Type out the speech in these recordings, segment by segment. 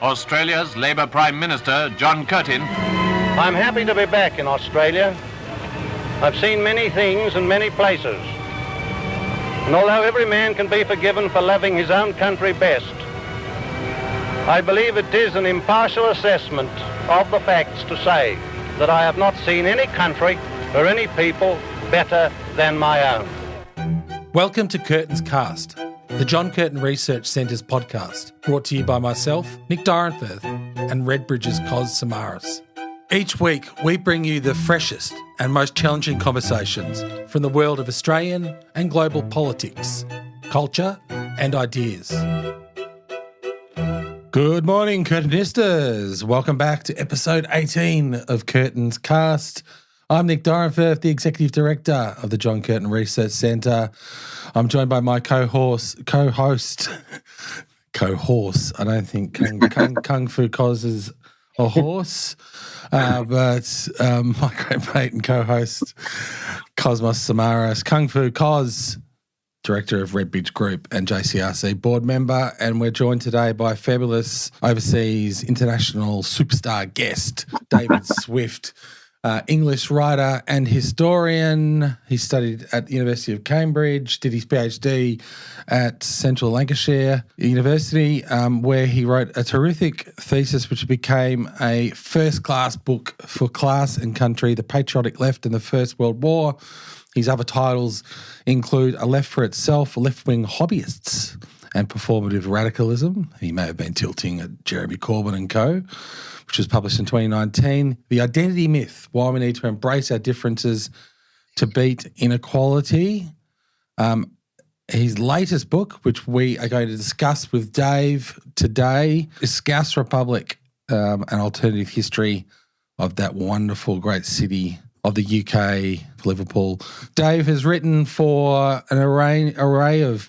Australia's Labour Prime Minister, John Curtin. I'm happy to be back in Australia. I've seen many things and many places. And although every man can be forgiven for loving his own country best, I believe it is an impartial assessment of the facts to say that I have not seen any country or any people better than my own. Welcome to Curtin's Cast, the John Curtin Research Centre's podcast, brought to you by myself, Nick Dorenfirth, and Redbridge's Cos Samaras. Each week, we bring you the freshest and most challenging conversations from the world of Australian and global politics, culture and ideas. Good morning, Curtinistas. Welcome back to episode 18 of Curtin's Cast. I'm Nick Dorenfirth, the Executive Director of the John Curtin Research Centre. I'm joined by my co-host. I don't think Kung Fu Cos is a horse, but my great mate and co-host, Cosmos Samaras, Kung Fu Cos, Director of Redbridge Group and JCRC board member, and we're joined today by fabulous overseas international superstar guest, David Swift, English writer and historian. He studied at the University of Cambridge, did his PhD at Central Lancashire University, where he wrote a terrific thesis which became a first-class book for class and country, The Patriotic Left in the First World War. His other titles include A Left for Itself, Left-Wing Hobbyists, and Performative Radicalism. He may have been tilting at Jeremy Corbyn and co., which was published in 2019. The Identity Myth, Why We Need to Embrace Our Differences to Beat Inequality. His latest book, which we are going to discuss with Dave today, is Scouse Republic, an alternative history of that wonderful great city of the UK, Liverpool. Dave has written for an array of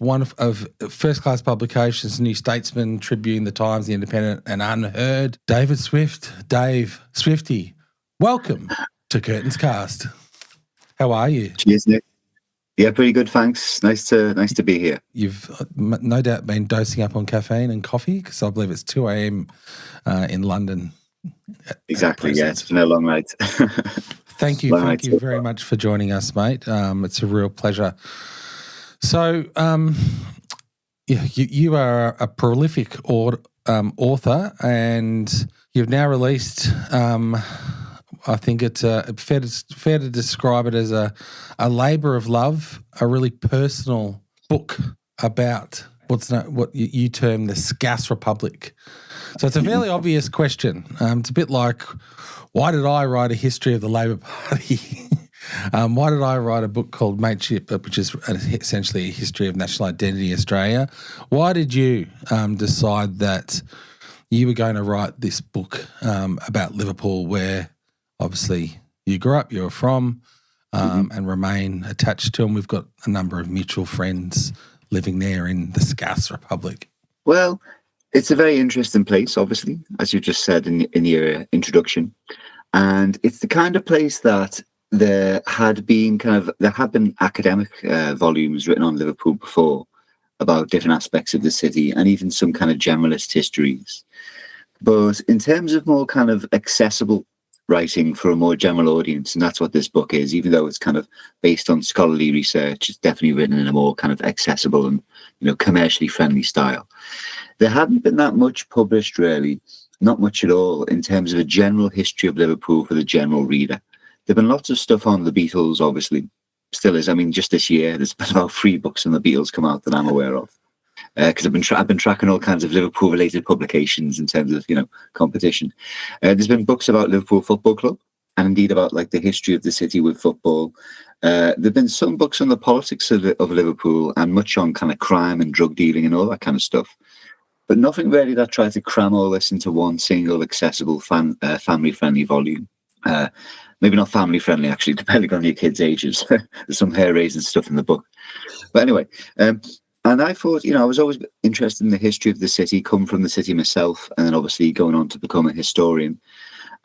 first-class publications: New Statesman, Tribune, The Times, The Independent, and Unheard. David Swift, Dave Swifty, welcome to Curtin's Cast. How are you? Cheers, Nick. Yeah, pretty good, thanks. Nice to be here. You've no doubt been dosing up on caffeine and coffee, because I believe it's 2 a.m. In London. Exactly, yeah. It's been a long night. Thank you very much for joining us, mate. It's a real pleasure. So, you are a prolific author, and you've now released, I think it's fair to describe it as a labour of love, a really personal book about what you term the Scouse Republic. So it's a fairly obvious question. It's a bit like, why did I write a history of the Labor Party? Why did I write a book called Mateship, which is essentially a history of national identity in Australia? Why did you decide that you were going to write this book about Liverpool, where obviously you grew up, you were from, and remain attached to, and we've got a number of mutual friends living there in the Scouse Republic? Well, it's a very interesting place, obviously, as you just said in your introduction. And it's the kind of place that there had been academic volumes written on Liverpool before about different aspects of the city, and even some kind of generalist histories. But in terms of more kind of accessible writing for a more general audience, and that's what this book is, even though it's kind of based on scholarly research, it's definitely written in a more kind of accessible and, commercially friendly style. There hadn't been that much published, really, not much at all, in terms of a general history of Liverpool for the general reader. There've been lots of stuff on the Beatles, obviously, still is. I mean, just this year, there's been about 3 books on the Beatles come out that I'm aware of, because I've been tracking all kinds of Liverpool-related publications in terms of competition. There's been books about Liverpool Football Club, and indeed about the history of the city with football. There've been some books on the politics of Liverpool, and much on kind of crime and drug dealing and all that kind of stuff. But nothing really that tried to cram all this into one single accessible family-friendly volume. Maybe not family-friendly, actually, depending on your kids' ages. There's some hair-raising stuff in the book. But anyway, and I thought, I was always interested in the history of the city, come from the city myself, and then obviously going on to become a historian.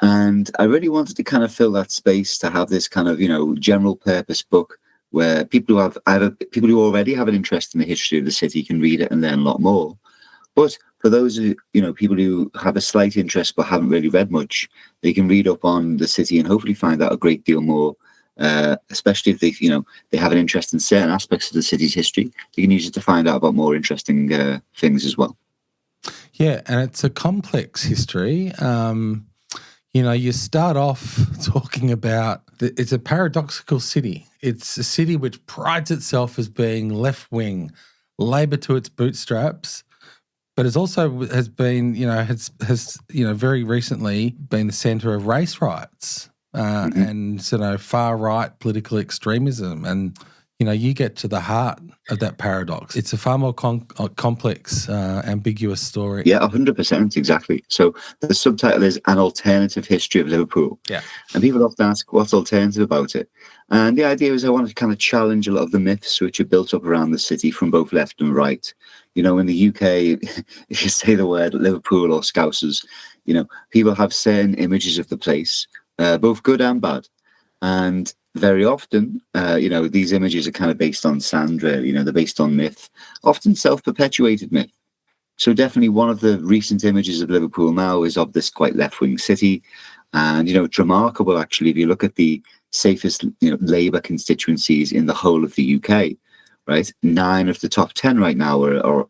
And I really wanted to kind of fill that space to have this kind of, general purpose book where people who already have an interest in the history of the city can read it and learn a lot more. But for those people who have a slight interest but haven't really read much, they can read up on the city and hopefully find out a great deal more. Especially if they have an interest in certain aspects of the city's history, they can use it to find out about more interesting things as well. Yeah, and it's a complex history. You start off talking about it's a paradoxical city. It's a city which prides itself as being left-wing, Labor to its bootstraps, but it also has been, very recently been the centre of race riots and far-right political extremism. And you get to the heart of that paradox. It's a far more complex, ambiguous story. Yeah, 100%, exactly. So the subtitle is An Alternative History of Liverpool. Yeah. And people often ask, what's alternative about it? And the idea is I wanted to kind of challenge a lot of the myths which are built up around the city from both left and right. In the UK, if you say the word Liverpool or Scousers, people have certain images of the place, both good and bad. And very often, these images are kind of based on sand, really. They're based on myth, often self-perpetuated myth. So definitely one of the recent images of Liverpool now is of this quite left-wing city. And, it's remarkable, actually, if you look at the safest, Labour constituencies in the whole of the UK, right? 9 of the top 10 right now are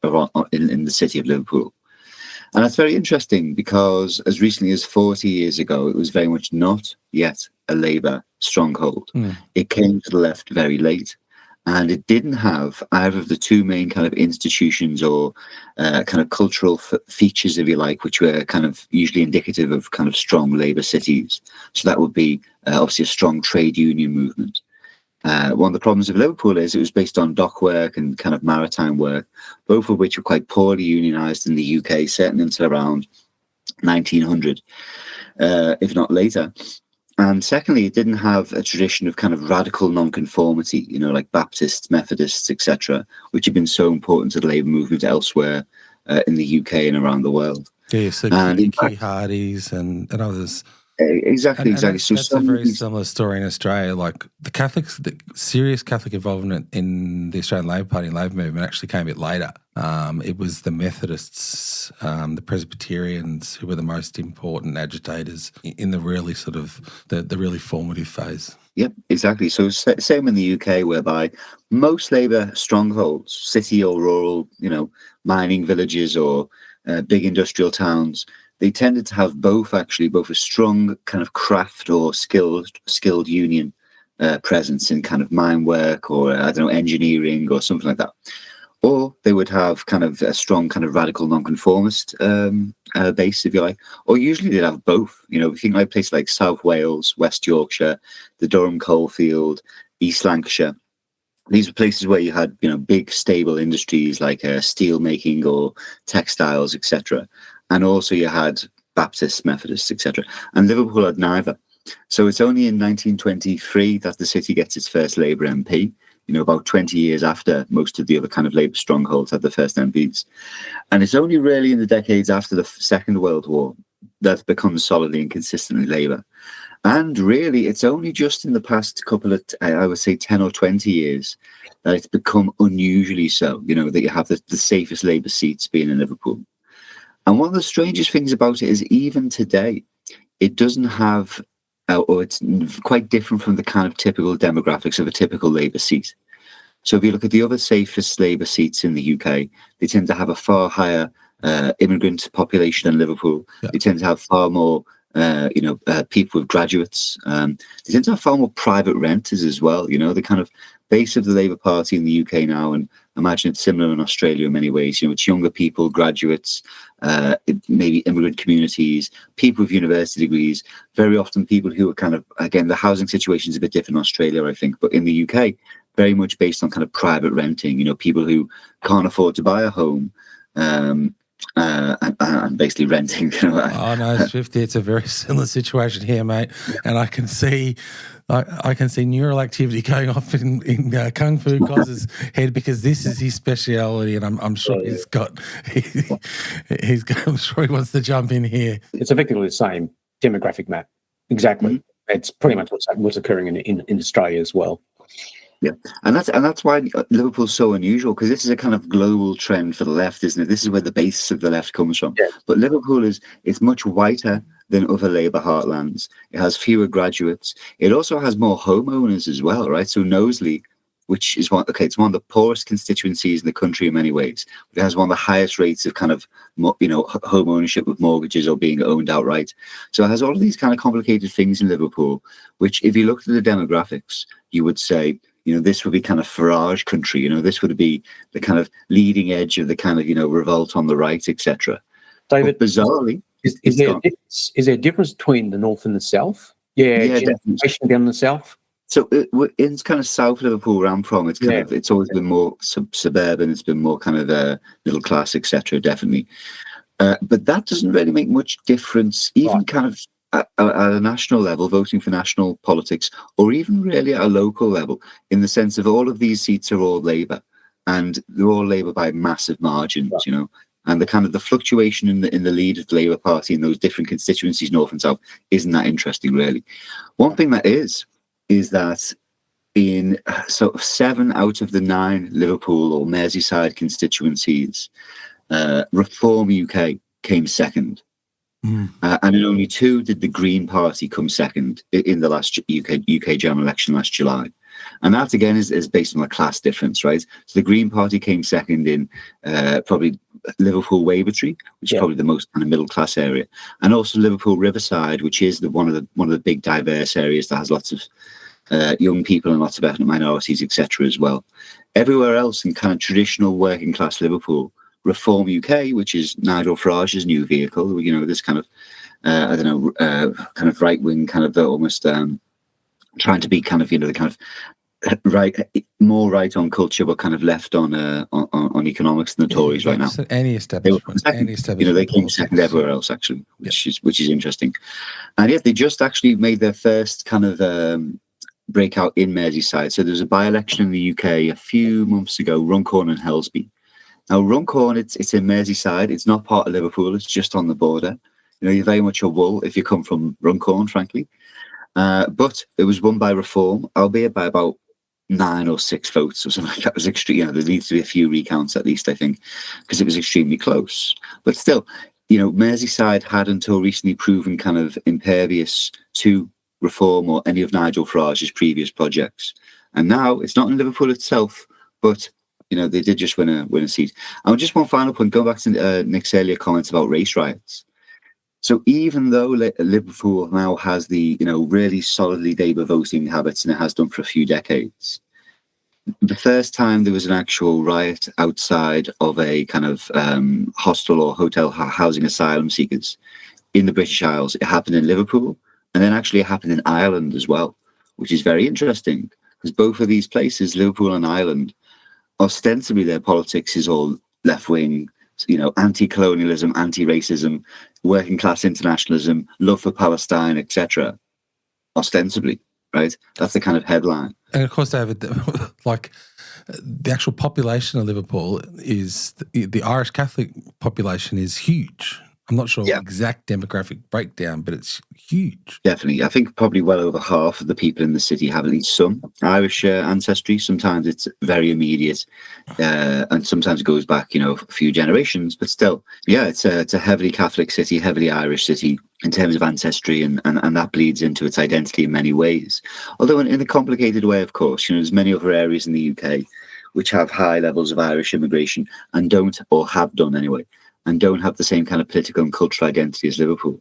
in the city of Liverpool. And that's very interesting because as recently as 40 years ago, it was very much not yet a Labour stronghold. It came to the left very late, and it didn't have either of the two main kind of institutions or kind of cultural features, if you like, which were kind of usually indicative of kind of strong Labour cities. So that would be obviously a strong trade union movement. One of the problems of Liverpool is it was based on dock work and kind of maritime work, both of which were quite poorly unionised in the UK, certainly until around 1900, if not later. And secondly, it didn't have a tradition of kind of radical nonconformity, like Baptists, Methodists, etc., which have been so important to the Labour movement elsewhere in the UK and around the world. Yeah, so Key Hardys and others. Exactly. That's a very similar story in Australia. Like the serious Catholic involvement in the Australian Labor Party and Labor movement actually came a bit later. It was the Methodists, the Presbyterians who were the most important agitators in the really sort of the really formative phase. Yep, exactly. So same in the UK, whereby most Labour strongholds, city or rural, mining villages or big industrial towns, they tended to have both a strong kind of craft or skilled union presence in kind of mine work or, engineering or something like that. Or they would have kind of a strong kind of radical nonconformist base, if you like. Or usually they'd have both. We think like places like South Wales, West Yorkshire, the Durham coalfield, East Lancashire. These were places where you had, big stable industries like steel making or textiles, etc. And also you had Baptists, Methodists, etc. And Liverpool had neither. So it's only in 1923 that the city gets its first Labour MP, about 20 years after most of the other kind of Labour strongholds had the first MPs. And it's only really in the decades after the Second World War that it becomes solidly and consistently Labour. And really, it's only just in the past couple of, I would say, 10 or 20 years that it's become unusually so, that you have the safest Labour seats being in Liverpool. And one of the strangest things about it is even today, it doesn't have, or it's quite different from the kind of typical demographics of a typical Labour seat. So if you look at the other safest Labour seats in the UK, they tend to have a far higher immigrant population than Liverpool. Yeah. They tend to have far more, people with graduates. They tend to have far more private renters as well. The kind of base of the Labour Party in the UK now, and imagine it's similar in Australia in many ways. It's younger people, graduates, maybe immigrant communities, people with university degrees, very often people who are kind of, again, the housing situation is a bit different in Australia, I think, but in the UK, very much based on kind of private renting, people who can't afford to buy a home and basically renting. Oh no, Swifty, it's a very similar situation here, mate. And I can see neural activity going off in Kung Fu Koz's head because this is his speciality, and I'm sure I'm sure he wants to jump in here. It's effectively the same demographic map. Exactly. Mm-hmm. It's pretty much what's occurring in Australia as well. Yeah, and that's why Liverpool's so unusual, because this is a kind of global trend for the left, isn't it? This is where the base of the left comes from. Yeah. But Liverpool it's much whiter than other Labour heartlands. It has fewer graduates. It also has more homeowners as well, right? So Knowsley, which is it's one of the poorest constituencies in the country in many ways. It has one of the highest rates of kind of home ownership with mortgages or being owned outright. So it has all of these kind of complicated things in Liverpool, which if you looked at the demographics, you would say, this would be kind of Farage country. This would be the kind of leading edge of the kind of, revolt on the right, etc. David, but bizarrely, is there a difference between the north and the south? Yeah, gentrification down the south. So in kind of South Liverpool, where I'm from, it's always been more suburban. It's been more kind of middle class, etc. Definitely, but that doesn't really make much difference, even kind of at a national level, voting for national politics, or even really at a local level, in the sense of all of these seats are all Labour, and they're all Labour by massive margins, and the kind of the fluctuation in the lead of the Labour Party in those different constituencies, north and south, isn't that interesting, really. One thing that is that in sort of 7 out of the 9 Liverpool or Merseyside constituencies, Reform UK came second. And in only 2 did the Green Party come second in the last UK general election last July. And that, again, is based on a class difference, right? So the Green Party came second in probably Liverpool Wavertree, which is probably the most kind of middle-class area, and also Liverpool Riverside, which is one of the big diverse areas that has lots of young people and lots of ethnic minorities, etc. as well. Everywhere else in kind of traditional working-class Liverpool, Reform UK, which is Nigel Farage's new vehicle, this kind of, kind of right-wing, kind of almost trying to be kind of, the kind of right, more right on culture, but kind of left on economics than the Tories right now. Any establishment, they came second everywhere else, actually, which is interesting. And yet they just actually made their first kind of breakout in Merseyside. So there was a by-election in the UK a few months ago, Runcorn and Helsby. Now, Runcorn, it's in Merseyside. It's not part of Liverpool. It's just on the border. You're very much a wool if you come from Runcorn, frankly. But it was won by Reform, albeit by about 9 or 6 votes or something like that. It was extreme. There needs to be a few recounts at least, I think, because it was extremely close. But still, Merseyside had until recently proven kind of impervious to Reform or any of Nigel Farage's previous projects. And now it's not in Liverpool itself, but they did just win a seat. And just one final point, going back to Nick's earlier comments about race riots. So even though Liverpool now has the, really solidly Labour voting habits, and it has done for a few decades, the first time there was an actual riot outside of a kind of hostel or hotel housing asylum seekers in the British Isles, it happened in Liverpool, and then actually it happened in Ireland as well, which is very interesting, because both of these places, Liverpool and Ireland, ostensibly their politics is all left-wing, anti-colonialism, anti-racism, working-class internationalism, love for Palestine, etc. Ostensibly, right? That's the kind of headline. And of course, David, like the actual population of Liverpool is the Irish Catholic population is huge. I'm not sure the exact demographic breakdown, but it's huge. Definitely. I think probably well over half of the people in the city have at least some Irish ancestry. Sometimes it's very immediate, and sometimes it goes back, a few generations. But still, it's a heavily Catholic city, heavily Irish city in terms of ancestry, and that bleeds into its identity in many ways. Although in a complicated way, of course, there's many other areas in the UK which have high levels of Irish immigration and don't, or have done anyway, and don't have the same kind of political and cultural identity as Liverpool.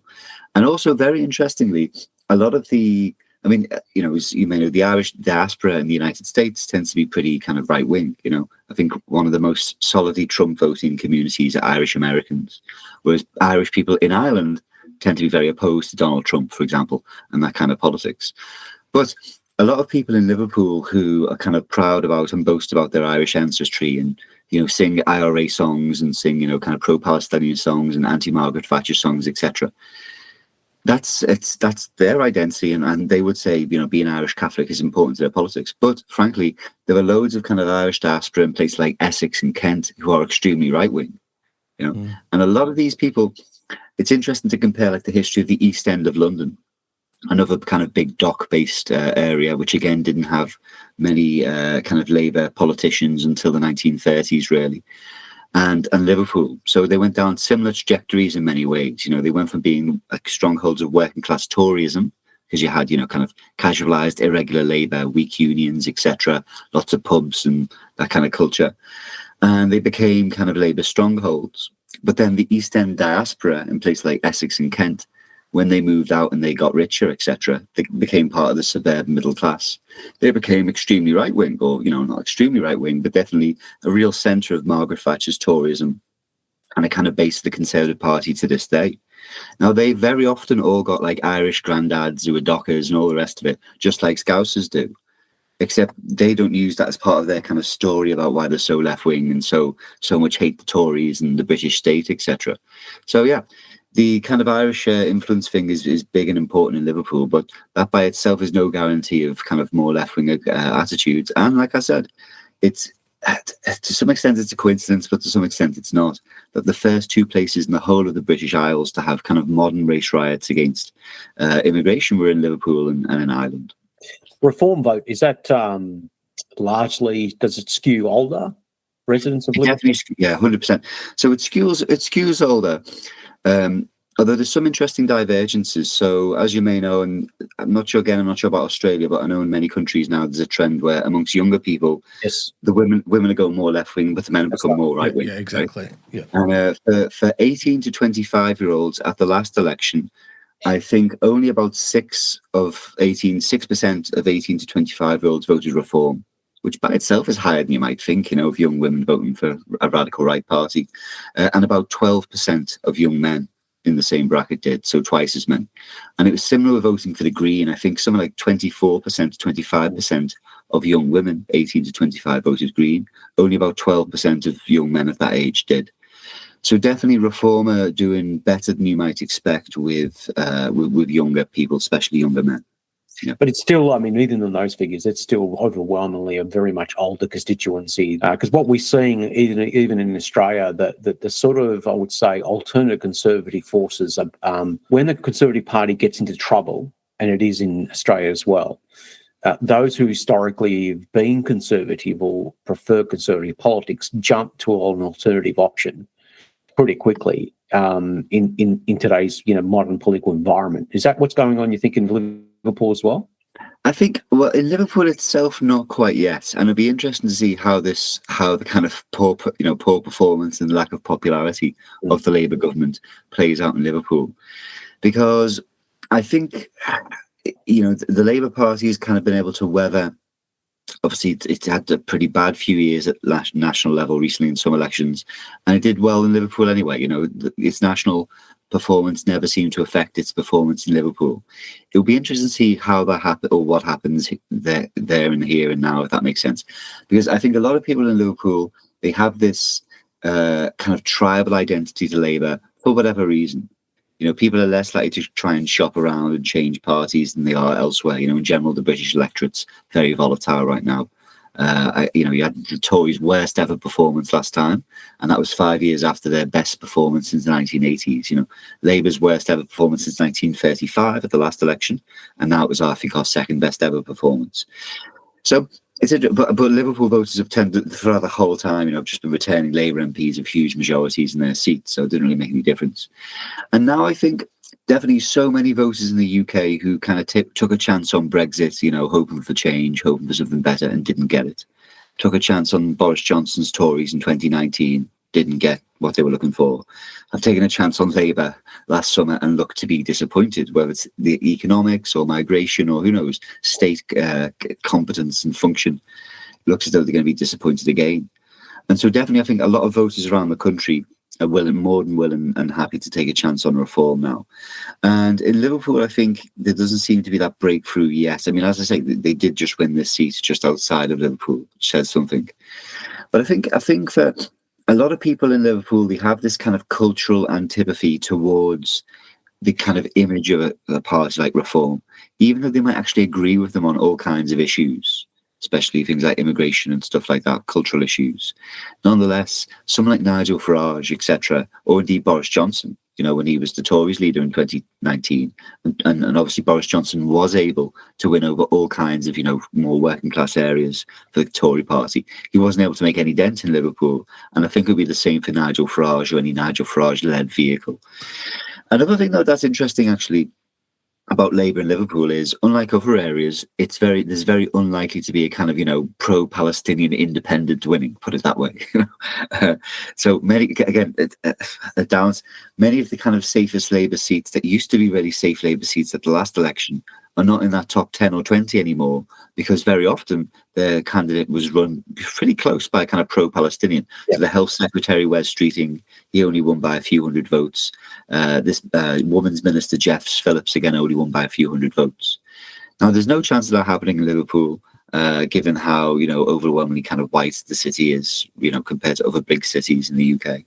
And also, very interestingly, a lot of the, as you may know, the Irish diaspora in the United States tends to be pretty kind of right-wing. I think one of the most solidly Trump-voting communities are Irish Americans, whereas Irish people in Ireland tend to be very opposed to Donald Trump, for example, and that kind of politics. But a lot of people in Liverpool who are kind of proud about and boast about their Irish ancestry and sing IRA songs and sing, kind of pro-Palestinian songs and anti-Margaret Thatcher songs, etc. That's their identity, and they would say, being Irish Catholic is important to their politics. But frankly, there are loads of kind of Irish diaspora in places like Essex and Kent who are extremely right-wing, And a lot of these people, it's interesting to compare like the history of the East End of London another kind of big dock-based area, which again didn't have many kind of Labour politicians until the 1930s, really. And Liverpool. So they went down similar trajectories in many ways. You know, they went from being like strongholds of working class Toryism, because you had, you know, kind of casualised, irregular labour, weak unions, etc., lots of pubs and that kind of culture. And they became kind of Labour strongholds. But then the East End diaspora in places like Essex and Kent, when they moved out and they got richer, etc., they became part of the suburban middle class. They became extremely right-wing, or, you know, not extremely right-wing, but definitely a real centre of Margaret Thatcher's Toryism and a kind of base of the Conservative Party to this day. Now, they very often all got like Irish granddads who are dockers and all the rest of it, just like Scousers do, except they don't use that as part of their kind of story about why they're so left-wing and so much hate the Tories and the British state, etc. So, yeah. The kind of Irish influence thing is big and important in Liverpool, but that by itself is no guarantee of kind of more left-wing attitudes. And like I said, it's to some extent it's a coincidence, but to some extent it's not. That the first two places in the whole of the British Isles to have kind of modern race riots against immigration were in Liverpool and in Ireland. Reform vote, is that largely, does it skew older residents of Liverpool? Yeah, 100%. So it skews older. Although there's some interesting divergences. So as you may know, and I'm not sure about Australia, but I know in many countries now there's a trend where amongst younger people, yes, the women are going more left wing, but the men become more right wing. Yeah, exactly. Right? Yeah. And for 18 to 25-year-olds at the last election, I think only about 6% of 18 to 25-year-olds voted Reform, which by itself is higher than you might think, you know, of young women voting for a radical right party. And about 12% of young men in the same bracket did, so twice as many. And it was similar with voting for the Green. I think something like 24% to 25% of young women, 18 to 25, voted Green. Only about 12% of young men at that age did. So definitely Reform are doing better than you might expect with younger people, especially younger men. Yeah. But it's still, I mean, even in those figures, it's still overwhelmingly a very much older constituency. Because what we're seeing, even in Australia, the sort of, I would say, alternative conservative forces, when the Conservative Party gets into trouble, and it is in Australia as well, those who historically have been conservative or prefer conservative politics jump to an alternative option pretty quickly in today's, you know, modern political environment. Is that what's going on, you think, in Liverpool as well? I think, well, in Liverpool itself, not quite yet. And it'd be interesting to see how the kind of poor performance and lack of popularity of the Labour government plays out in Liverpool. Because I think, you know, the Labour Party has kind of been able to weather, obviously it's had a pretty bad few years at national level recently in some elections, and it did well in Liverpool anyway. You know, its national performance never seemed to affect its performance in Liverpool. It will be interesting to see how that happens, or what happens there and here and now, if that makes sense. Because I think a lot of people in Liverpool, they have this kind of tribal identity to Labour for whatever reason. You know, people are less likely to try and shop around and change parties than they are elsewhere. You know, in general, the British electorate's very volatile right now. You know, you had the Tories' worst ever performance last time, and that was 5 years after their best performance since the 1980s. You know, Labour's worst ever performance since 1935 at the last election, and now it was, I think, our second best ever performance. So, but Liverpool voters have tended throughout the whole time, you know, just been returning Labour MPs of huge majorities in their seats, so it didn't really make any difference. And now I think definitely so many voters in the UK who kind of took a chance on Brexit, you know, hoping for change, hoping for something better, and didn't get it. Took a chance on Boris Johnson's Tories in 2019, didn't get what they were looking for. Have taken a chance on Labour last summer and looked to be disappointed, whether it's the economics or migration or who knows, state competence and function. Looks as though they're going to be disappointed again. And so definitely I think a lot of voters around the country are more than willing and happy to take a chance on Reform now. And in Liverpool, I think there doesn't seem to be that breakthrough yet. I mean, as I say, they did just win this seat just outside of Liverpool, which says something. But I think that a lot of people in Liverpool, they have this kind of cultural antipathy towards the kind of image of a party like Reform, even though they might actually agree with them on all kinds of issues, especially things like immigration and stuff like that, cultural issues. Nonetheless, someone like Nigel Farage, etc., or indeed Boris Johnson, when he was the Tories leader in 2019. And obviously Boris Johnson was able to win over all kinds of, more working class areas for the Tory party. He wasn't able to make any dent in Liverpool. And I think it would be the same for Nigel Farage or any Nigel Farage-led vehicle. Another thing, though, that's interesting, actually, about Labour in Liverpool is, unlike other areas, there's very unlikely to be a kind of, pro-Palestinian independent winning, put it that way. So many of the kind of safest Labour seats that used to be really safe Labour seats at the last election are not in that top 10 or 20 anymore, because very often the candidate was run pretty close by a kind of pro-Palestinian. Yeah. So the Health Secretary, Wes Streeting, he only won by a few hundred votes. This Women's Minister, Jeff Phillips, again, only won by a few hundred votes. Now, there's no chance of that happening in Liverpool, given how, overwhelmingly kind of white the city is, compared to other big cities in the UK.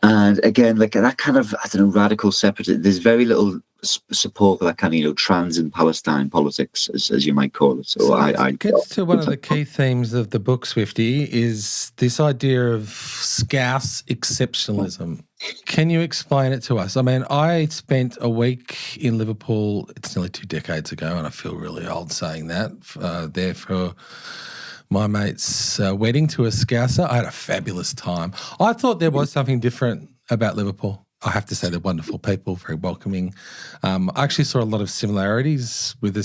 And again, like that kind of, radical separatist, there's very little support for that kind of, trans and Palestine politics, as you might call it. So I gets to one of the key themes of the book, Swifty, is this idea of Scouse exceptionalism. Can you explain it to us? I mean, I spent a week in Liverpool, it's nearly 2 decades ago, and I feel really old saying that, there for my mate's wedding to a Scouser. I had a fabulous time. I thought there was something different about Liverpool. I have to say they're wonderful people, very welcoming. I actually saw a lot of similarities with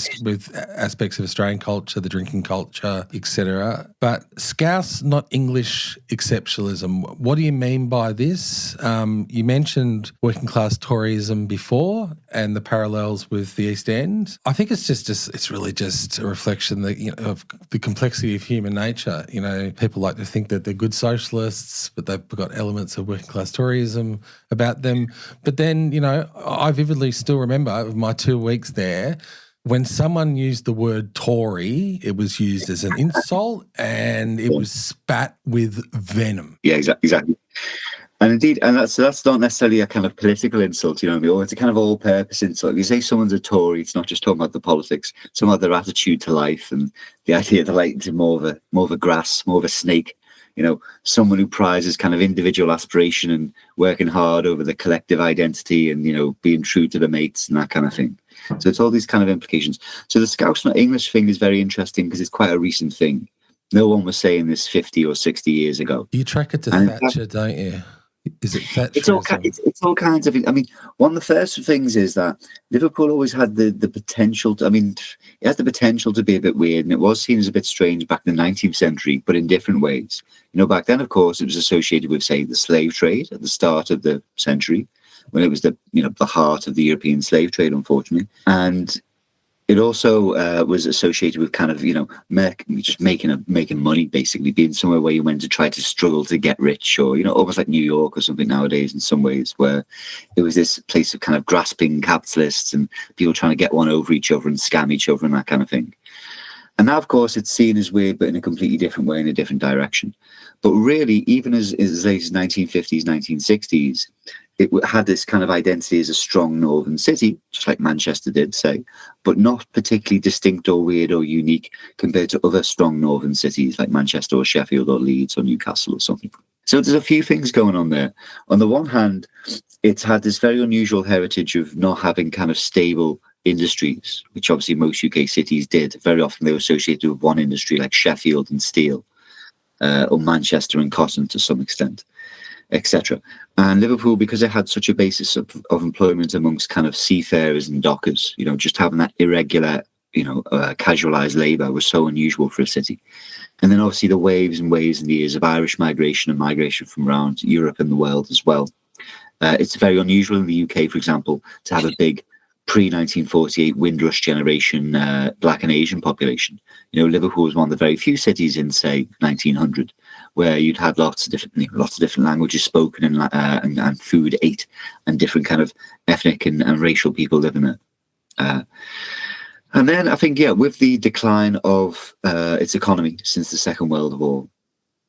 aspects of Australian culture, the drinking culture, etc. But Scouse, not English exceptionalism. What do you mean by this? You mentioned working class Toryism before and the parallels with the East End. I think it's really just a reflection that, of the complexity of human nature. People like to think that they're good socialists, but they've got elements of working class Toryism about them. But then, I vividly still remember my 2 weeks there, when someone used the word Tory, it was used as an insult and it was spat with venom. Yeah, exactly. And indeed, and that's not necessarily a kind of political insult, or it's a kind of all-purpose insult. If you say someone's a Tory, it's not just talking about the politics, it's about their attitude to life and the idea that like to more of a grass, more of a snake. Someone who prizes kind of individual aspiration and working hard over the collective identity and, being true to the mates and that kind of thing. So it's all these kind of implications. So the Scouse not English thing is very interesting because it's quite a recent thing. No one was saying this 50 or 60 years ago. You track it to Thatcher, don't you? Is it Thatcherism? It's all kinds of. I mean, one of the first things is that Liverpool always had the potential. It has the potential to be a bit weird, and it was seen as a bit strange back in the 19th century, but in different ways. Back then, of course, it was associated with, say, the slave trade at the start of the century, when it was the heart of the European slave trade, unfortunately, and it also was associated with kind of, just making money, basically, being somewhere where you went to try to struggle to get rich, or, almost like New York or something nowadays in some ways, where it was this place of kind of grasping capitalists and people trying to get one over each other and scam each other and that kind of thing. And now, of course, it's seen as weird, but in a completely different way, in a different direction. But really, even as late as 1950s, 1960s, it had this kind of identity as a strong northern city, just like Manchester did, say, but not particularly distinct or weird or unique compared to other strong northern cities like Manchester or Sheffield or Leeds or Newcastle or something. So there's a few things going on there. On the one hand, it's had this very unusual heritage of not having kind of stable industries, which obviously most UK cities did. Very often they were associated with one industry like Sheffield and steel, or Manchester and cotton to some extent, etc. And Liverpool, because it had such a basis of employment amongst kind of seafarers and dockers, just having that irregular, casualised labour was so unusual for a city. And then obviously the waves and waves and years of Irish migration and migration from around Europe and the world as well. It's very unusual in the UK, for example, to have a big pre-1948 Windrush generation Black and Asian population. Liverpool was one of the very few cities in, say, 1900 where you'd had lots of different languages spoken and food ate, and different kind of ethnic and racial people living there. And then I think, with the decline of its economy since the Second World War,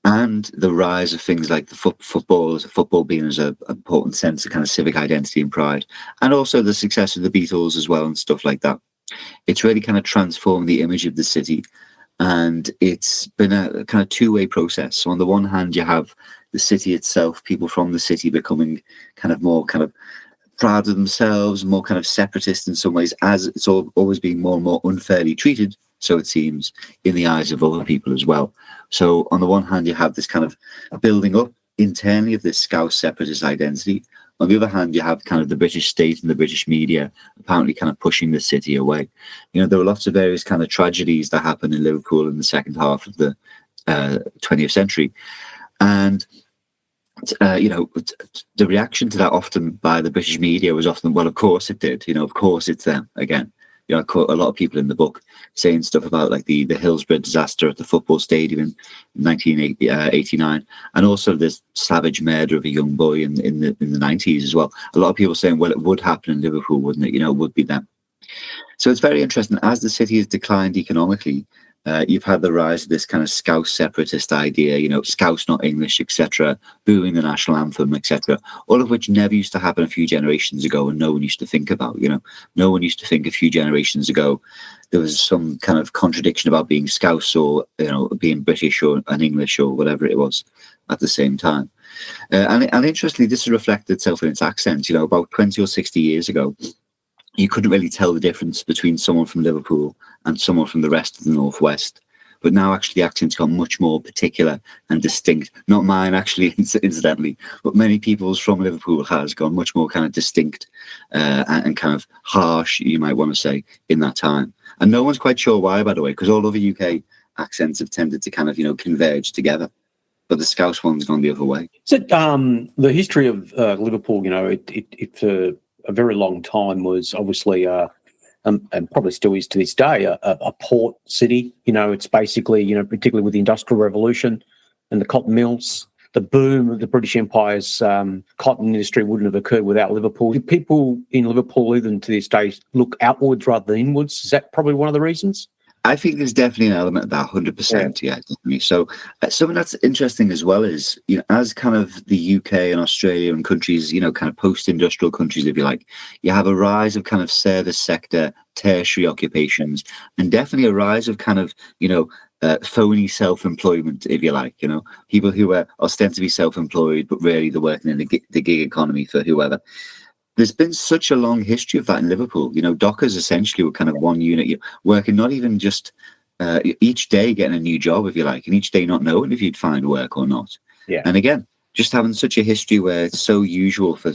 and the rise of things like the football being as an important sense of kind of civic identity and pride, and also the success of the Beatles as well and stuff like that, it's really kind of transformed the image of the city. And it's been a kind of two-way process. So on the one hand, you have the city itself, people from the city becoming kind of more kind of proud of themselves, more kind of separatist in some ways, as it's always being more and more unfairly treated, so it seems, in the eyes of other people as well. So on the one hand, you have this kind of building up internally of this Scouse separatist identity. On the other hand, you have kind of the British state and the British media apparently kind of pushing the city away. You know, there were lots of various kind of tragedies that happened in Liverpool in the second half of the 20th century. And, you know, the reaction to that often by the British media was often, well, of course it did. You know, of course it's them again. You know, I quote a lot of people in the book saying stuff about like the Hillsborough disaster at the football stadium in 1989, and also this savage murder of a young boy in the 90s as well. A lot of people saying, well, it would happen in Liverpool, wouldn't it? You know, it would be them. So it's very interesting. As the city has declined economically, you've had the rise of this kind of Scouse separatist idea, you know, Scouse not English, etc., booing the national anthem, etc., all of which never used to happen a few generations ago and no one used to think about, you know. No one used to think a few generations ago there was some kind of contradiction about being Scouse or, you know, being British or an English or whatever it was at the same time. And interestingly, this has reflected itself in its accent. You know, about 20 or 60 years ago, you couldn't really tell the difference between someone from Liverpool and someone from the rest of the Northwest. But now actually the accent's got much more particular and distinct. Not mine, actually, incidentally, but many people's from Liverpool has gone much more kind of distinct and kind of harsh, you might want to say, in that time. And no one's quite sure why, by the way, because all other UK accents have tended to kind of, you know, converge together. But the Scouse one's gone the other way. So the history of Liverpool, you know, it for a very long time was obviously, and probably still is to this day, a port city. You know, it's basically, you know, particularly with the Industrial Revolution and the cotton mills, the boom of the British Empire's cotton industry wouldn't have occurred without Liverpool. Do people in Liverpool, even to this day, look outwards rather than inwards? Is that probably one of the reasons? I think there's definitely an element of that, 100%. Yeah, definitely. So something that's interesting as well is, you know, as kind of the UK and Australia and countries, you know, kind of post-industrial countries, if you like, you have a rise of kind of service sector, tertiary occupations, and definitely a rise of kind of, you know, phony self-employment, if you like, you know, people who are ostensibly self-employed, but really they're working in the gig economy for whoever. There's been such a long history of that in Liverpool. You know, dockers essentially were kind of one unit, working not even just each day getting a new job, if you like, and each day not knowing if you'd find work or not. Yeah. And again, just having such a history where it's so usual for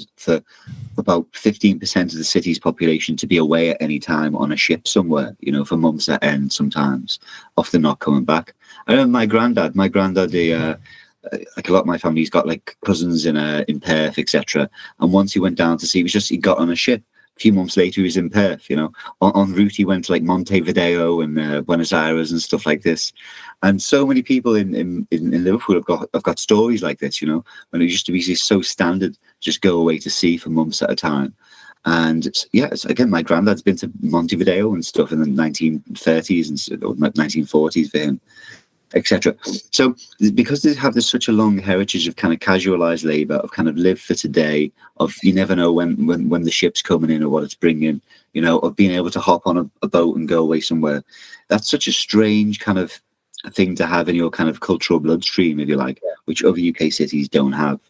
about 15% of the city's population to be away at any time on a ship somewhere, you know, for months at end sometimes, often not coming back. I remember my granddad, like a lot of my family's got like cousins in Perth, etc. And once he went down to see, he got on a ship. A few months later, he was in Perth, you know. En route, he went to like Montevideo and Buenos Aires and stuff like this. And so many people in Liverpool have got stories like this, you know, when it used to be so standard, just go away to sea for months at a time. And yeah, again, my granddad's been to Montevideo and stuff in the 1930s and 1940s for him, etc. So because they have such a long heritage of kind of casualized labor, of kind of live for today, of you never know when the ship's coming in or what it's bringing, you know, of being able to hop on a boat and go away somewhere. That's such a strange kind of thing to have in your kind of cultural bloodstream, if you like, which other UK cities don't have.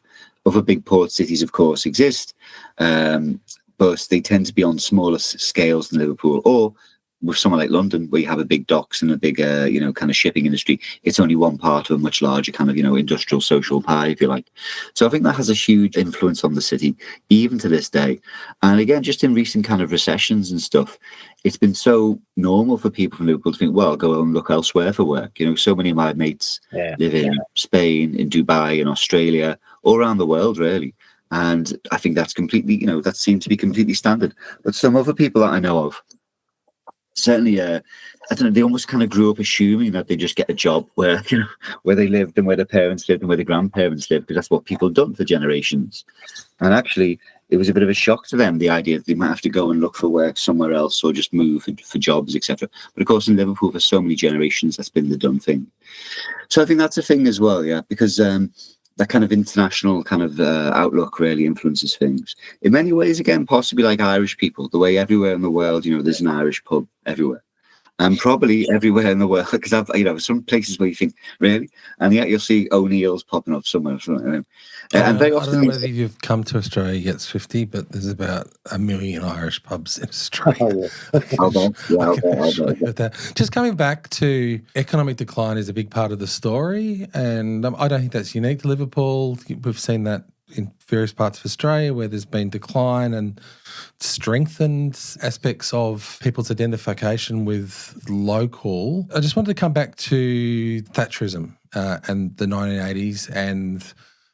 Other big port cities, of course, exist, but they tend to be on smaller scales than Liverpool, or with somewhere like London, where you have a big docks and a big, you know, kind of shipping industry, it's only one part of a much larger kind of, you know, industrial social pie, if you like. So I think that has a huge influence on the city, even to this day. And again, just in recent kind of recessions and stuff, it's been so normal for people from Liverpool to think, well, I'll go and look elsewhere for work. You know, so many of my mates live in Spain, in Dubai, in Australia, all around the world, really. And I think that's completely, you know, that seems to be completely standard. But some other people that I know of, certainly, I don't know, they almost kind of grew up assuming that they just get a job where, you know, where they lived and where their parents lived and where their grandparents lived, because that's what people have done for generations. And actually, it was a bit of a shock to them, the idea that they might have to go and look for work somewhere else or just move for jobs, etc. But of course, in Liverpool, for so many generations, that's been the done thing. So I think that's a thing as well, yeah, because that kind of international kind of outlook really influences things. In many ways, again, possibly like Irish people, the way everywhere in the world, you know, there's an Irish pub everywhere. and probably everywhere in the world, because some places where you think, really, and yet you'll see O'Neill's popping up somewhere. And very I often, don't know whether you've come to Australia yet, Swifty, but there's about 1 million Irish pubs in Australia. I'll bet. Yeah, I I'll can bet, I'll assure bet. you of that. Just coming back to economic decline is a big part of the story, and I don't think that's unique to Liverpool. We've seen that in various parts of Australia where there's been decline and strengthened aspects of people's identification with local. I just wanted to come back to Thatcherism and the 1980s and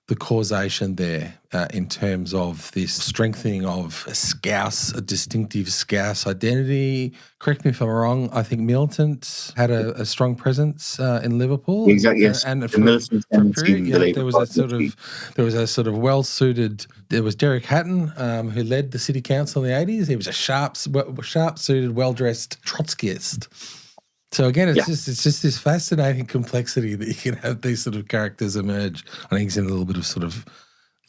the causation there in terms of this strengthening of a distinctive Scouse identity. Correct me if I'm wrong, I think Militant had a strong presence in Liverpool. Exactly, yes. And The for militant a tendency period, in the Labour there was Party. there was a sort of well-suited, there was Derek Hatton who led the city council in the 80s. He was a sharp-suited, well-dressed Trotskyist. So again, it's just this fascinating complexity that you can have these sort of characters emerge. I think he's in a little bit of sort of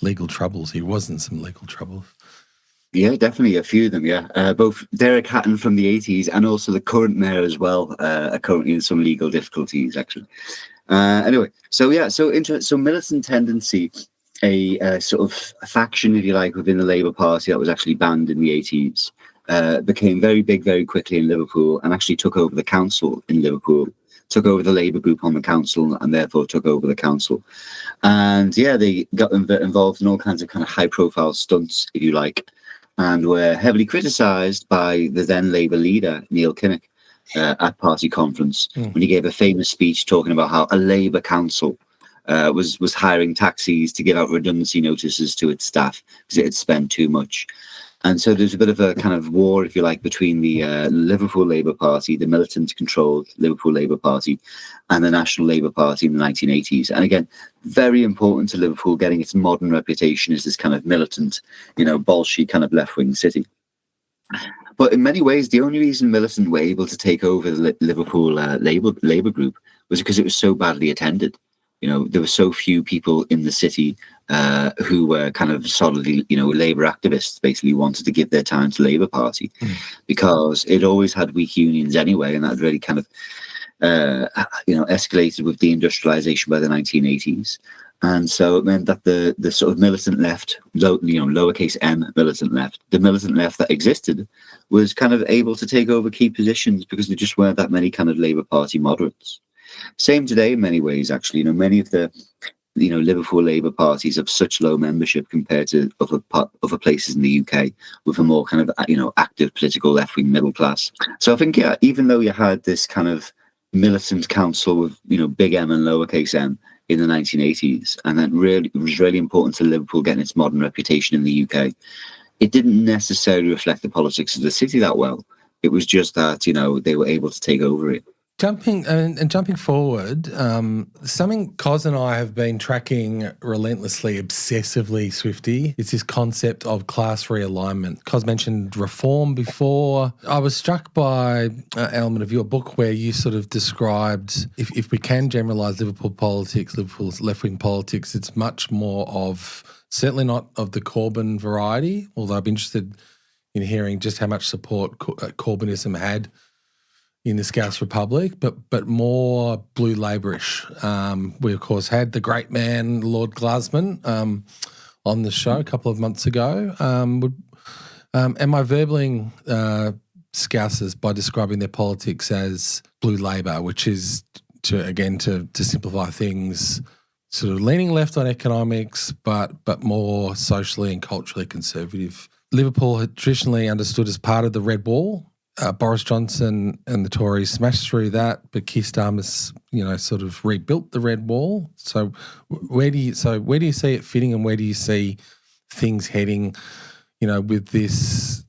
legal troubles. He was in some legal troubles. Yeah, definitely a few of them. Yeah, both Derek Hatton from the 80s and also the current mayor as well are currently in some legal difficulties. Actually, anyway, so militant tendency, a sort of faction, if you like, within the Labour Party that was actually banned in the 80s. Became very big very quickly in Liverpool and actually took over the council in Liverpool, took over the Labour group on the council and therefore took over the council. And they got involved in all kinds of kind of high profile stunts, if you like, and were heavily criticised by the then Labour leader, Neil Kinnock, at party conference when he gave a famous speech talking about how a Labour council was hiring taxis to give out redundancy notices to its staff because it had spent too much. And so there's a bit of a kind of war, if you like, between the Liverpool Labour Party, the militant-controlled Liverpool Labour Party, and the National Labour Party in the 1980s. And again, very important to Liverpool getting its modern reputation as this kind of militant, Bolshevik kind of left-wing city. But in many ways, the only reason militant were able to take over the Liverpool Labour group was because it was so badly attended. There were so few people in the city who were kind of solidly, Labour activists, basically wanted to give their time to Labour Party because it always had weak unions anyway, and that really kind of, escalated with deindustrialisation by the 1980s. And so it meant that the sort of militant left, lowercase m militant left, the militant left that existed was kind of able to take over key positions because there just weren't that many kind of Labour Party moderates. Same today in many ways, actually. Many of the Liverpool Labour parties have such low membership compared to other places in the UK with a more kind of active political left-wing middle class. So I think even though you had this kind of militant council with big M and lowercase m in the 1980s, and that it was really important to Liverpool getting its modern reputation in the UK, it didn't necessarily reflect the politics of the city that well. It was just that they were able to take over it. Jumping forward, something Cos and I have been tracking relentlessly, obsessively, Swifty, is this concept of class realignment. Cos mentioned reform before. I was struck by an element of your book where you sort of described, if we can generalise Liverpool politics, Liverpool's left-wing politics, it's much more of, certainly not of the Corbyn variety, although I'd be interested in hearing just how much support Corbynism had in the Scouse Republic, but more blue Labourish. We, of course, had the great man, Lord Glasman, on the show a couple of months ago. Am I verbling Scousers by describing their politics as blue Labor, which is, to simplify things, sort of leaning left on economics, but more socially and culturally conservative? Liverpool had traditionally understood as part of the Red Wall. Boris Johnson and the Tories smashed through that, but Keir Starmer's, sort of rebuilt the Red Wall. So where do you see it fitting, and where do you see things heading, with this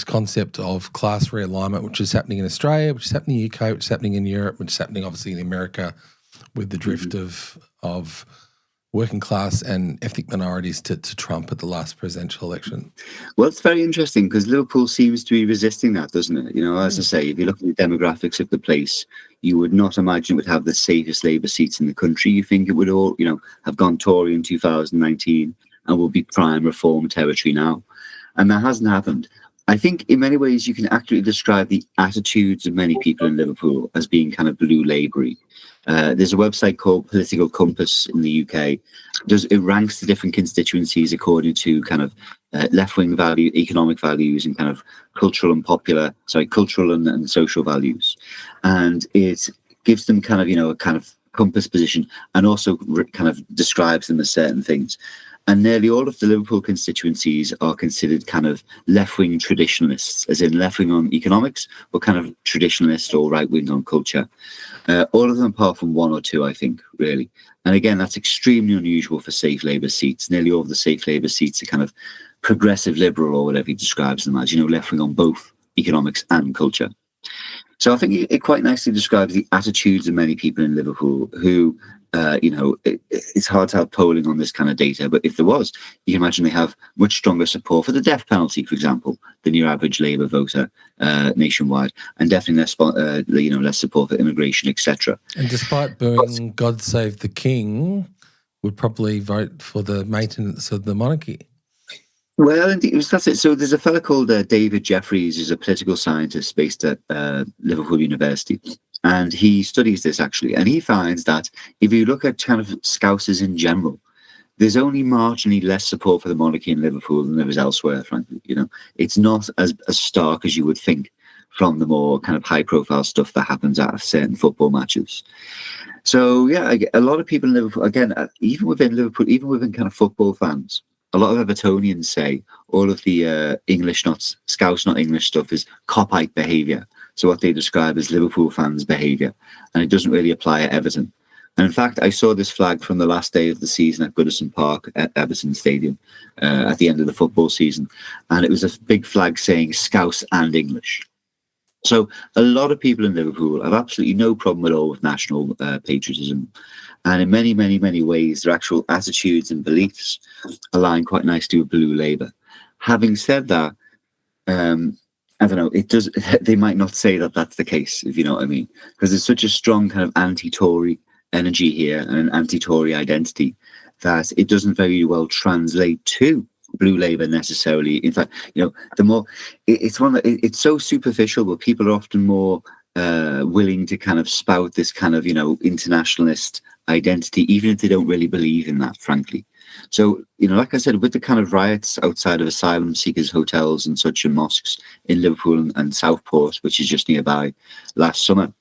concept of class realignment, which is happening in Australia, which is happening in the UK, which is happening in Europe, which is happening obviously in America, with the drift of working class and ethnic minorities to Trump at the last presidential election? Well, it's very interesting because Liverpool seems to be resisting that, doesn't it? As I say, if you look at the demographics of the place, you would not imagine it would have the safest Labour seats in the country. You think it would all, have gone Tory in 2019 and will be prime reform territory now. And that hasn't happened. I think in many ways you can accurately describe the attitudes of many people in Liverpool as being kind of blue laboury. There's a website called Political Compass in the UK. It ranks the different constituencies according to kind of left-wing value, economic values, and kind of cultural and social values. And it gives them kind of, a kind of compass position, and also kind of describes them as certain things. And nearly all of the Liverpool constituencies are considered kind of left-wing traditionalists, as in left-wing on economics, but kind of traditionalist or right-wing on culture. All of them apart from one or two, I think, really. And again, that's extremely unusual for safe Labour seats. Nearly all of the safe Labour seats are kind of progressive liberal, or whatever he describes them as, left-wing on both economics and culture. So I think it quite nicely describes the attitudes of many people in Liverpool who, it's hard to have polling on this kind of data, but if there was, you can imagine they have much stronger support for the death penalty, for example, than your average Labour voter nationwide, and definitely less support for immigration, etc. And despite booing "God Save the King," would probably vote for the maintenance of the monarchy. Well, indeed, that's it. So there's a fellow called David Jeffries, who's a political scientist based at Liverpool University. And he studies this, actually. And he finds that if you look at kind of Scousers in general, there's only marginally less support for the monarchy in Liverpool than there is elsewhere, frankly. It's not as stark as you would think from the more kind of high-profile stuff that happens at certain football matches. So, yeah, a lot of people in Liverpool, again, even within Liverpool, even within kind of football fans, a lot of Evertonians say all of the Scouse, not English stuff is cop-out behaviour. So what they describe as Liverpool fans' behaviour. And it doesn't really apply at Everton. And in fact, I saw this flag from the last day of the season at Goodison Park at Everton Stadium at the end of the football season. And it was a big flag saying Scouse and English. So a lot of people in Liverpool have absolutely no problem at all with national patriotism. And in many, many, many ways, their actual attitudes and beliefs align quite nicely with Blue Labour. Having said that, I don't know, they might not say that that's the case, if you know what I mean, because there's such a strong kind of anti-Tory energy here and an anti-Tory identity that it doesn't very well translate to Blue Labour necessarily. In fact, the more it's so superficial, but people are often more willing to kind of spout this kind of, internationalist identity, even if they don't really believe in that, frankly. So, like I said, with the kind of riots outside of asylum seekers' hotels and such and mosques in Liverpool and Southport, which is just nearby, last summer,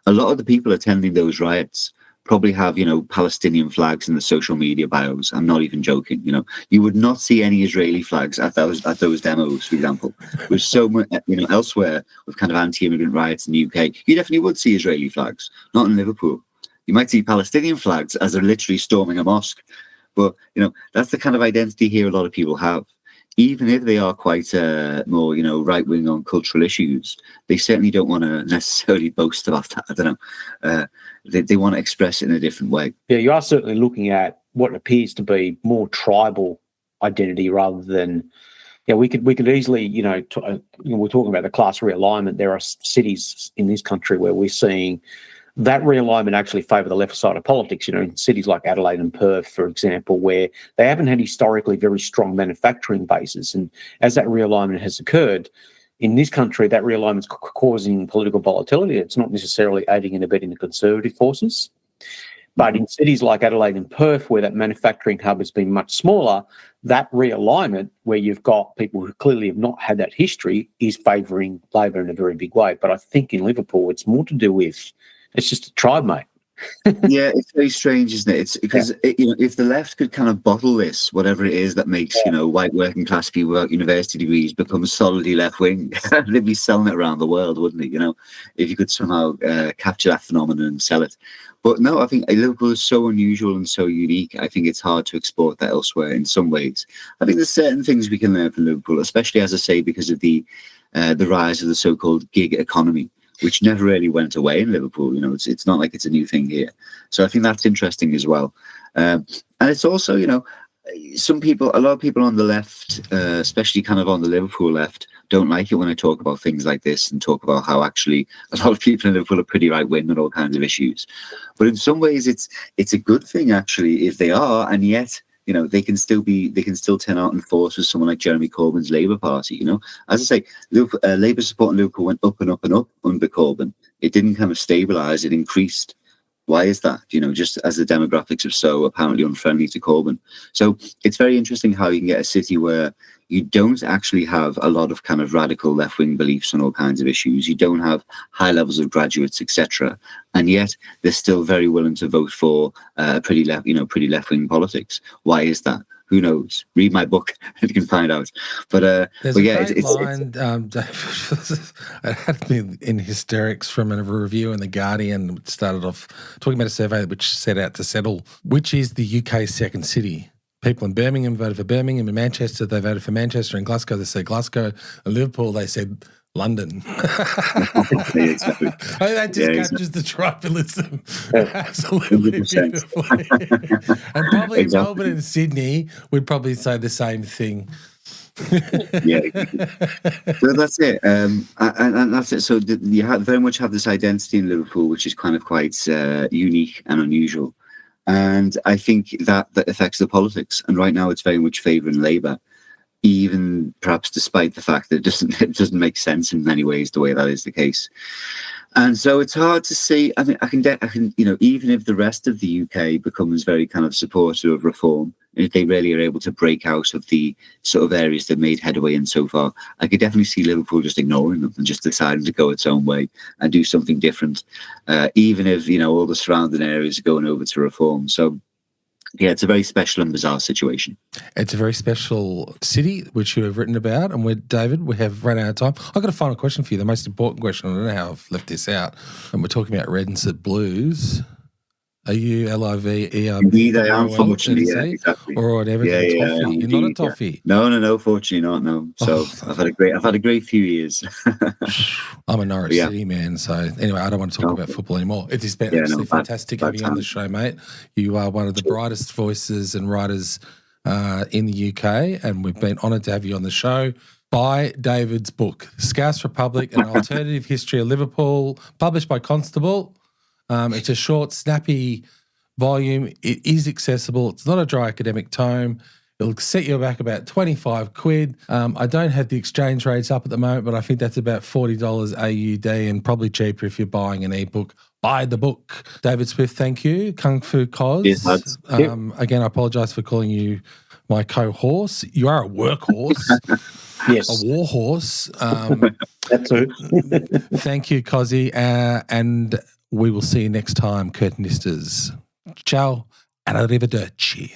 a lot of the people attending those riots probably have, Palestinian flags in the social media bios. I'm not even joking. You would not see any Israeli flags at those demos, for example. With so much, elsewhere with kind of anti-immigrant riots in the UK, you definitely would see Israeli flags, not in Liverpool. You might see Palestinian flags as they're literally storming a mosque. But, that's the kind of identity here a lot of people have. Even if they are quite more, right-wing on cultural issues, they certainly don't want to necessarily boast about that. I don't know. They want to express it in a different way. Yeah, you are certainly looking at what appears to be more tribal identity rather than, we could easily, we're talking about the class realignment. There are cities in this country where we're seeing that realignment actually favour the left side of politics, in cities like Adelaide and Perth, for example, where they haven't had historically very strong manufacturing bases. And as that realignment has occurred, in this country, that realignment is causing political volatility. It's not necessarily aiding and abetting the conservative forces. But in cities like Adelaide and Perth, where that manufacturing hub has been much smaller, that realignment, where you've got people who clearly have not had that history, is favouring Labor in a very big way. But I think in Liverpool, it's more to do with it's just a tribe, mate. Yeah, it's very strange, isn't it? It's because if the left could kind of bottle this, whatever it is that makes white working class people without university degrees become solidly left wing, they'd be selling it around the world, wouldn't it? If you could somehow capture that phenomenon and sell it. But no, I think Liverpool is so unusual and so unique. I think it's hard to export that elsewhere in some ways. I think there's certain things we can learn from Liverpool, especially, as I say, because of the rise of the so-called gig economy, which never really went away in Liverpool. It's not like it's a new thing here. So I think that's interesting as well. And it's also, a lot of people on the left, especially kind of on the Liverpool left, don't like it when I talk about things like this and talk about how actually a lot of people in Liverpool are pretty right-wing on all kinds of issues. But in some ways, it's a good thing, actually, if they are. And yet, they can still turn out and force with someone like Jeremy Corbyn's Labour Party. As I say, Labour support in Liverpool went up and up and up under Corbyn. It didn't kind of stabilise; it increased. Why is that? Just as the demographics are so apparently unfriendly to Corbyn. So it's very interesting how you can get a city where you don't actually have a lot of kind of radical left-wing beliefs on all kinds of issues. You don't have high levels of graduates, etc. And yet they're still very willing to vote for pretty left-wing politics. Why is that? Who knows? Read my book and you can find out. But there's but a yeah, great line, David. It had me in hysterics from a review in The Guardian, which started off talking about a survey which set out to settle which is the UK's second city. People in Birmingham voted for Birmingham. In Manchester, they voted for Manchester. In Glasgow, they said Glasgow. In Liverpool, they said London. Exactly. That just captures the tribalism absolutely 100%. beautifully. And probably Exactly. Melbourne and Sydney would probably say the same thing. Yeah, so that's it, and that's it. So you very much have this identity in Liverpool, which is kind of quite unique and unusual. And I think that affects the politics. And right now, it's very much favouring Labour, even perhaps despite the fact that it doesn't make sense in many ways the way that is the case. And so it's hard to see. I mean, I can, even if the rest of the UK becomes very kind of supportive of reform, if they really are able to break out of the sort of areas they've made headway in so far, I could definitely see Liverpool just ignoring them and just deciding to go its own way and do something different, even if, all the surrounding areas are going over to reform. So, yeah, it's a very special and bizarre situation. It's a very special city, which you have written about. And David, we have run out of time. I've got a final question for you, the most important question. I don't know how I've left this out. And we're talking about red and sit blues. Are you LIVE? Indeed, I am, fortunately, yeah, exactly. Or whatever. Yeah, toffee. You're not a toffee. No, fortunately not, no. So I've had a great few years. I'm a Norwich City man, so anyway, I don't want to talk about football anymore. It has been absolutely fantastic having you on the show, mate. You are one of the brightest voices and writers in the UK, and we've been honoured to have you on the show. Buy David's book, Scouse Republic, An Alternative History of Liverpool, published by Constable. It's a short, snappy volume. It is accessible. It's not a dry academic tome. It'll set you back about 25 quid. I don't have the exchange rates up at the moment, but I think that's about $40 AUD and probably cheaper if you're buying an ebook. Buy the book. David Swift, thank you. Kung Fu Cos. Yes, again, I apologise for calling you my co-horse. You are a workhorse. Yes. A war horse. That too. Thank you, Cozzy. And we will see you next time, Curtinistas. Ciao and arrivederci.